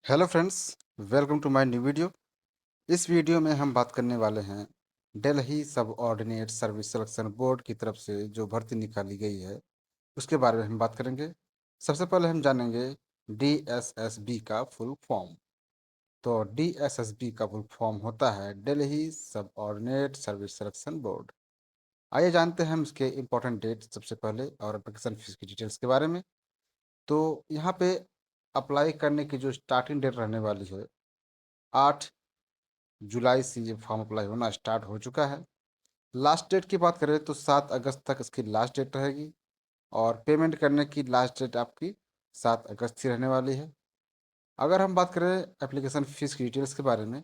Hello friends, welcome to my new video. इस वीडियो में हम बात करने वाले हैं दिल्ली सब ऑर्डिनेट सर्विस सिलेक्शन बोर्ड की तरफ से जो भर्ती निकाली गई है उसके बारे में हम बात करेंगे। सबसे पहले हम जानेंगे डीएसएसबी का फुल फॉर्म। तो डीएसएसबी का फुल फॉर्म होता है दिल्ली सब ऑर्डिनेट सर्विस सिलेक्शन बोर्ड। आइए जानते हैं हम इसके इम्पोर्टेंट डेट सबसे पहले और एप्लीकेशन फीस की डिटेल्स के बारे में। तो यहाँ पे अप्लाई करने की जो स्टार्टिंग डेट रहने वाली है 8 जुलाई से ये फॉर्म अप्लाई होना स्टार्ट हो चुका है। लास्ट डेट की बात करें तो 7 अगस्त तक इसकी लास्ट डेट रहेगी और पेमेंट करने की लास्ट डेट आपकी 7 अगस्त ही रहने वाली है। अगर हम बात करें एप्लीकेशन फ़ीस की डिटेल्स के बारे में,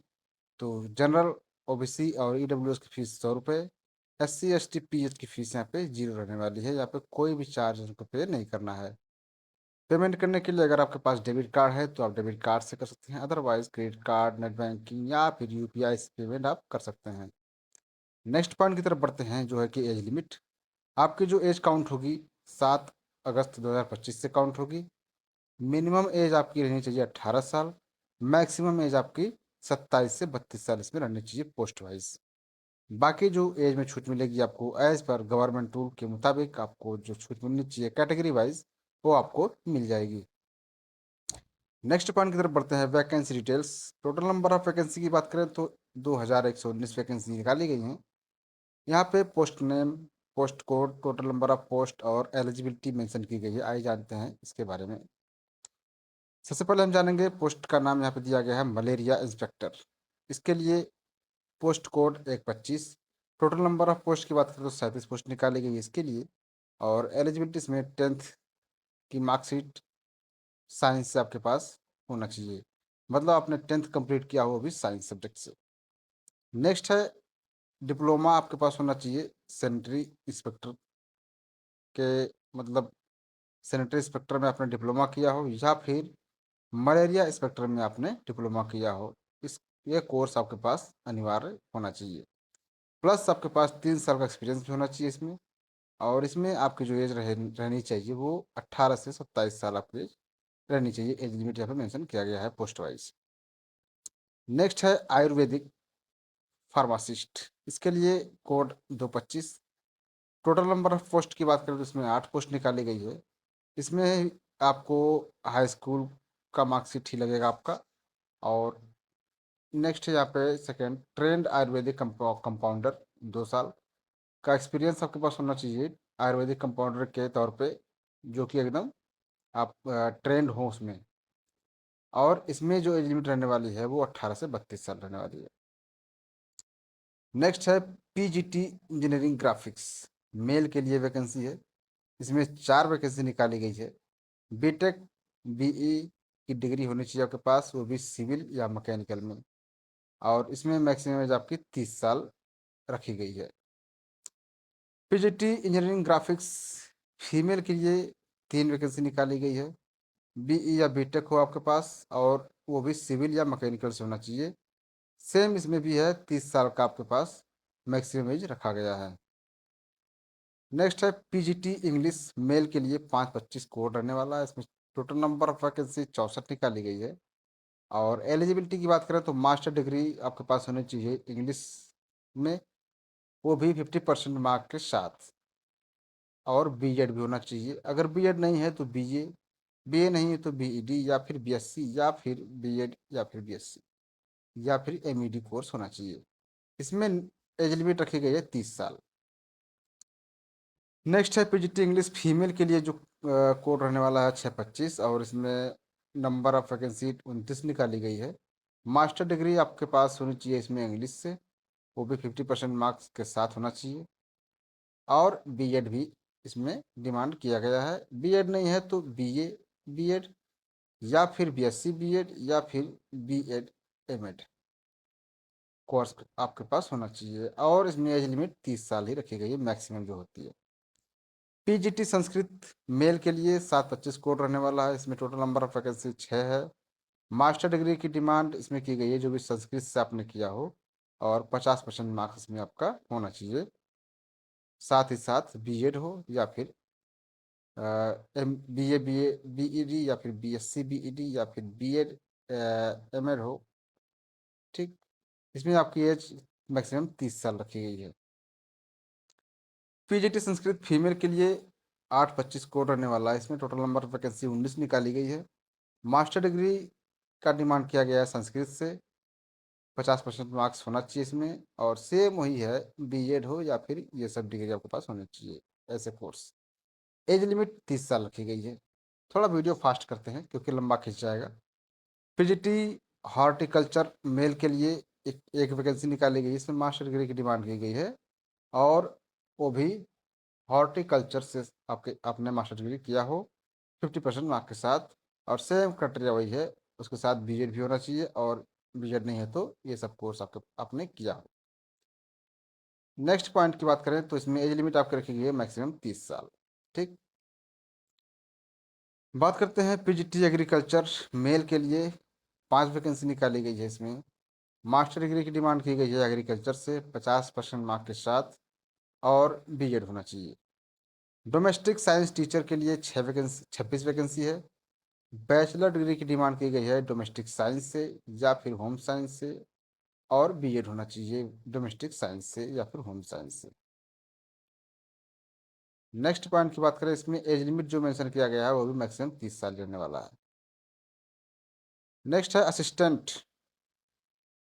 तो जनरल, ओबीसी और ईडब्ल्यूएस की फ़ीस 100 रुपये, एससी एसटी पीएच की फ़ीस यहाँ पे 0 रहने वाली है। यहाँ पे कोई भी चार्ज उनको पे नहीं करना है। पेमेंट करने के लिए अगर आपके पास डेबिट कार्ड है तो आप डेबिट कार्ड से कर सकते हैं, otherwise credit card, net banking या फिर यूपीआई से पेमेंट आप कर सकते हैं। नेक्स्ट पॉइंट की तरफ बढ़ते हैं जो है कि एज लिमिट। आपकी जो एज काउंट होगी 7 अगस्त 2025 से काउंट होगी। मिनिमम एज आपकी रहनी चाहिए 18 साल। मैक्सिमम एज आपकी 27 से 32 साल इसमें रहनी चाहिए पोस्ट वाइज। बाकी जो एज में छूट मिलेगी आपको एज पर गवर्नमेंट रूल के मुताबिक आपको जो छूट मिलनी चाहिए कैटेगरी वाइज वो आपको मिल जाएगी। नेक्स्ट पॉइंट की तरफ बढ़ते हैं vacancy details. Total number of vacancy की बात करें तो 2119 वैकेंसी निकाली गई हैं। यहाँ पे post name, post code, total number of post और एलिजिबिलिटी मेंशन की गई है। आइए जानते हैं इसके बारे में। सबसे पहले हम जानेंगे पोस्ट का नाम यहाँ पे दिया गया है मलेरिया इंस्पेक्टर। इसके लिए post code 125। Total number of post की बात करें तो 37 पोस्ट निकाली गई है इसके लिए। और एलिजिबिलिटी इसमें 10th की मार्कशीट साइंस से आपके पास होना चाहिए, मतलब आपने 10th कंप्लीट किया हो भी साइंस सब्जेक्ट से। नेक्स्ट है डिप्लोमा आपके पास होना चाहिए सैनिटरी इंस्पेक्टर के, मतलब सैनिटरी इंस्पेक्टर में आपने डिप्लोमा किया हो या फिर मलेरिया इंस्पेक्टर में आपने डिप्लोमा किया हो। इस ये कोर्स आपके पास अनिवार्य होना चाहिए। प्लस आपके पास 3 साल का एक्सपीरियंस भी होना चाहिए इसमें। और इसमें आपकी जो एज रहनी चाहिए वो 18 से 27 साल आपकी एज रहनी चाहिए। एज लिमिट यहाँ पे मेंशन किया गया है पोस्ट वाइज। नेक्स्ट है आयुर्वेदिक फार्मासिस्ट। इसके लिए code 225। Total number of post की बात करें तो इसमें 8 पोस्ट निकाली गई है। इसमें आपको हाई स्कूल का मार्कशीट ही लगेगा आपका। और नेक्स्ट है यहाँ पे सेकेंड ट्रेंड आयुर्वेदिक कंपाउंडर, 2 साल का एक्सपीरियंस आपके पास होना चाहिए आयुर्वेदिक कंपाउंडर के तौर पे, जो कि एकदम आप ट्रेंड हो उसमें। और इसमें जो एज लिमिट रहने वाली है वो 18 से 32 साल रहने वाली है। नेक्स्ट है पीजीटी इंजीनियरिंग ग्राफिक्स, मेल के लिए वैकेंसी है। इसमें 4 वैकेंसी निकाली गई है। बीटेक बीई की डिग्री होनी चाहिए आपके पास, वो भी सिविल या मैकेनिकल में। और इसमें मैक्सिमम एज आपकी 30 साल रखी गई है। पीजीटी इंजीनियरिंग ग्राफिक्स फीमेल के लिए 3 वैकेंसी निकाली गई है। बीई या बीटेक हो आपके पास और वो भी सिविल या मैकेनिकल से होना चाहिए। सेम इसमें भी है, 30 साल का आपके पास मैक्सिमम एज रखा गया है। नेक्स्ट है पीजीटी इंग्लिश, मेल के लिए 525 कोड रहने वाला है। इसमें टोटल नंबर ऑफ वैकेंसी 64 निकाली गई है। और एलिजिबिलिटी की बात करें तो मास्टर डिग्री आपके पास होनी चाहिए इंग्लिश में, वो भी 50% मार्क के साथ। और बीएड भी होना चाहिए। अगर बीएड नहीं है तो बीए, बीए नहीं है तो बीईडी या फिर बीएससी या फिर बीएड या फिर बीएससी या फिर एमईडी कोर्स होना चाहिए। इसमें एज लिमिट रखी गई है 30 साल। नेक्स्ट है पीजीटी इंग्लिश फीमेल के लिए जो कोड रहने वाला है 625। और इसमें नंबर ऑफ वैकेंसी 29 निकाली गई है। मास्टर डिग्री आपके पास होनी चाहिए इसमें इंग्लिश से, वो भी 50% मार्क्स के साथ होना चाहिए। और बीएड भी इसमें डिमांड किया गया है। बीएड नहीं है तो बीए बीएड या फिर बीएससी बीएड या फिर बीएड एमएड कोर्स आपके पास होना चाहिए। और इसमें एज लिमिट 30 साल ही रखी गई है मैक्सिमम जो होती है। पीजीटी संस्कृत मेल के लिए 725 कोड रहने वाला है। इसमें टोटल नंबर ऑफ वैकेंसी 6 है। मास्टर डिग्री की डिमांड इसमें की गई है जो भी संस्कृत से आपने किया हो, और 50% मार्क्स इसमें आपका होना चाहिए। साथ ही साथ बीएड हो या फिर एम बी ए बीईडी या फिर बीएससी बीईडी या फिर बीएड एमएड हो, ठीक। इसमें आपकी एज मैक्सिमम 30 साल रखी गई है। पीजीटी संस्कृत फीमेल के लिए 8-25 कोड रहने वाला है। इसमें टोटल नंबर ऑफ वैकेंसी 19 निकाली गई है। मास्टर डिग्री का डिमांड किया गया है संस्कृत से, 50% मार्क्स होना चाहिए इसमें, और सेम वही है, बीएड हो या फिर ये सब डिग्री आपके पास होनी चाहिए ऐसे कोर्स। एज लिमिट 30 साल रखी गई है। थोड़ा वीडियो फास्ट करते हैं क्योंकि लंबा खिंच जाएगा। पीजीटी हॉर्टिकल्चर मेल के लिए एक वैकेंसी निकाली गई है। इसमें मास्टर डिग्री की डिमांड की गई है, और वो भी हॉर्टिकल्चर से आपके आपने मास्टर डिग्री किया हो 50% मार्क के साथ, और सेम क्राइटेरिया वही है, उसके साथ बीएड भी होना चाहिए, और बीएड नहीं है तो ये सब कोर्स आपने किया हो। नेक्स्ट पॉइंट की बात करें तो इसमें एज लिमिट आपकी रखी गई है मैक्सिमम 30 साल, ठीक। बात करते हैं पीजीटी एग्रीकल्चर मेल के लिए 5 वैकेंसी निकाली गई है। इसमें मास्टर डिग्री की डिमांड की गई है एग्रीकल्चर से 50% मार्क के साथ, और बीएड होना चाहिए। डोमेस्टिक साइंस टीचर के लिए 26 वैकेंसी है। बैचलर डिग्री की डिमांड की गई है डोमेस्टिक साइंस से या फिर होम साइंस से, और बीएड होना चाहिए डोमेस्टिक साइंस से या फिर होम साइंस से। नेक्स्ट पॉइंट की बात करें, इसमें एज लिमिट जो मेंशन किया गया है वो भी मैक्सिमम 30 साल रहने वाला है। नेक्स्ट है assistant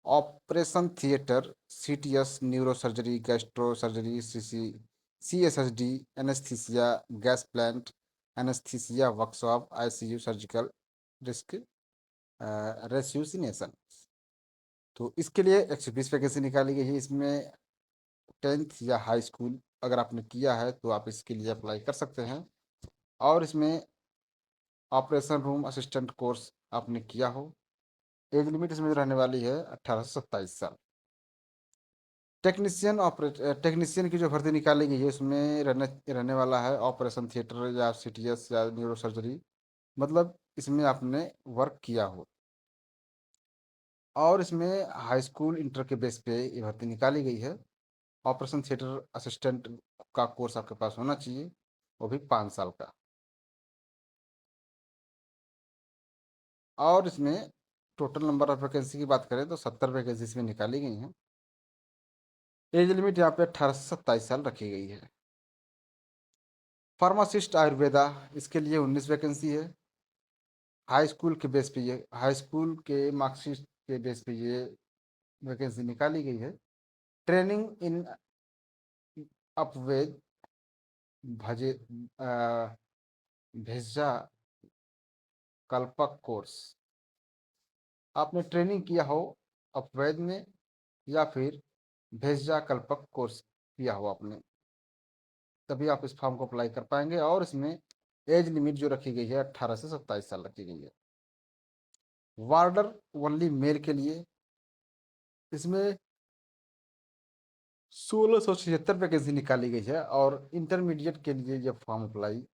operation theatre, CTS, neuro surgery, gastro surgery, CSSD, anaesthesia, gas plant, anaesthesia workshop, ICU, surgical risk resuscitation. तो इसके लिए 120 वैकेंसी निकाली गई है। इसमें 10th या हाई स्कूल अगर आपने किया है तो आप इसके लिए अप्लाई कर सकते हैं, और इसमें ऑपरेशन रूम असिस्टेंट कोर्स आपने किया हो। एज लिमिट इसमें रहने वाली है 18 से 27 साल। टेक्नीशियन की जो भर्ती निकाली गई है उसमें रहने वाला है ऑपरेशन थिएटर या सीटीएस या न्यूरो सर्जरी, मतलब इसमें आपने वर्क किया हो, और इसमें हाई स्कूल इंटर के बेस पे ये भर्ती निकाली गई है। ऑपरेशन थिएटर असिस्टेंट का कोर्स आपके पास होना चाहिए, वो भी 5 साल का। और इसमें टोटल नंबर ऑफ वैकेंसी की बात करें तो 70 वैकेंसी इसमें निकाली गई हैं। एज लिमिट यहाँ पे 18 से 27 साल रखी गई है। फार्मासिस्ट आयुर्वेदा, इसके लिए 19 वैकेंसी है। हाई स्कूल के बेस पे ये हाई स्कूल के मार्कशीट के बेस पे ये वैकेंसी निकाली गई है। ट्रेनिंग इन अपवेज भजे भेजा कल्पक कोर्स, आपने ट्रेनिंग किया हो अपवेद में या फिर भेजा कल्पक कोर्स किया हो आपने, तभी आप इस फॉर्म को अप्लाई कर पाएंगे। और इसमें एज लिमिट जो रखी गई है 18 से 27 साल रखी गई है। वार्डर ओनली मेल के लिए इसमें 1676 वैकेंसी निकाली गई है, और इंटरमीडिएट के लिए ये फॉर्म अप्लाई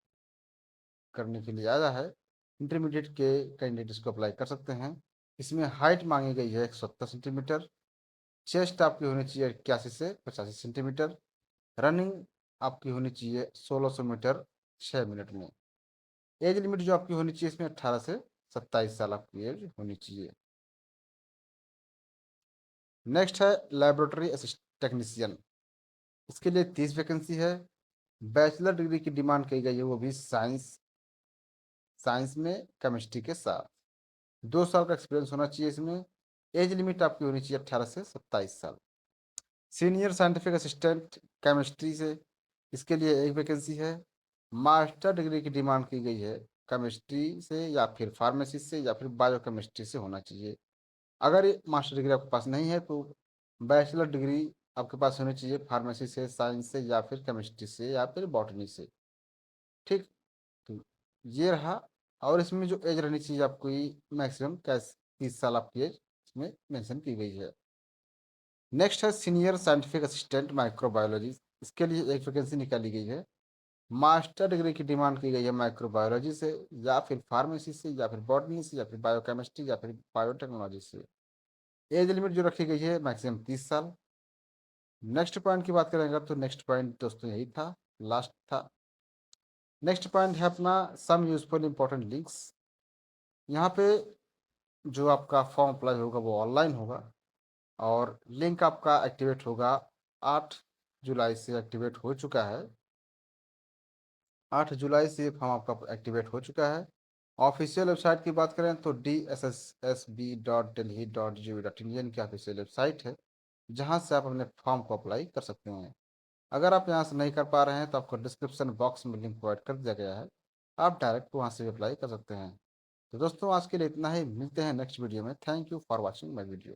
करने के लिए आया है। इंटरमीडिएट के कैंडिडेट इसको अप्लाई कर सकते हैं। इसमें हाइट मांगी गई है 170 सेंटीमीटर। चेस्ट आपकी होनी चाहिए 81 से 85 सेंटीमीटर। रनिंग आपकी होनी चाहिए 1600 मीटर 6 मिनट में। एज लिमिट जो आपकी होनी चाहिए इसमें 18 से 27 साल आपकी एज होनी चाहिए। नेक्स्ट है लेबोरेटरी असिस्ट टेक्नीशियन, इसके लिए 30 वैकेंसी है। बैचलर डिग्री की डिमांड की गई है, वो भी साइंस में केमिस्ट्री के साथ। 2 साल का एक्सपीरियंस होना चाहिए इसमें। एज लिमिट आपकी होनी चाहिए 18 से 27 साल। सीनियर साइंटिफिक असिस्टेंट केमिस्ट्री से, इसके लिए एक वैकेंसी है। मास्टर डिग्री की डिमांड की गई है केमिस्ट्री से या फिर फार्मेसी से या फिर बायोकेमिस्ट्री से होना चाहिए। अगर ये मास्टर डिग्री आपके पास नहीं है तो बैचलर डिग्री आपके पास होनी चाहिए फार्मेसी से, साइंस से या फिर केमिस्ट्री से या फिर बॉटनी से, ठीक। तो ये रहा। और इसमें जो एज रहनी चाहिए आपको मैक्सिमम कैस 30 साल आपकी एज इसमें मेंशन की गई है। नेक्स्ट है सीनियर साइंटिफिक असिस्टेंट माइक्रोबायोलॉजी, इसके लिए एक वैकेंसी निकाली गई है। मास्टर डिग्री की डिमांड की गई है माइक्रोबायोलॉजी से या फिर फार्मेसी से या फिर बॉटनी से या फिर बायोकेमिस्ट्री या फिर बायोटेक्नोलॉजी से। एज लिमिट जो रखी गई है मैक्सिमम 30 साल। नेक्स्ट पॉइंट की बात करेंगे तो नेक्स्ट पॉइंट दोस्तों यही था, लास्ट था। नेक्स्ट पॉइंट है अपना सम यूजफुल इंपॉर्टेंट लिंक्स। यहाँ पे जो आपका फॉर्म अप्लाई होगा वो ऑनलाइन होगा और लिंक आपका एक्टिवेट होगा। 8 जुलाई से एक्टिवेट हो चुका है। 8 जुलाई से ये फॉर्म आपका एक्टिवेट हो चुका है। ऑफिशियल वेबसाइट की बात करें तो DSSSB.delhi.gov.in इनकी ऑफिशियल वेबसाइट है, जहां से आप अपने फॉर्म को अप्लाई कर सकते हैं। अगर आप यहाँ से नहीं कर पा रहे हैं तो आपको डिस्क्रिप्शन बॉक्स में लिंक प्रोवाइड कर दिया गया है, आप डायरेक्ट वहाँ से भी अप्लाई कर सकते हैं। तो दोस्तों आज के लिए इतना ही, मिलते हैं नेक्स्ट वीडियो में। Thank you for watching my video.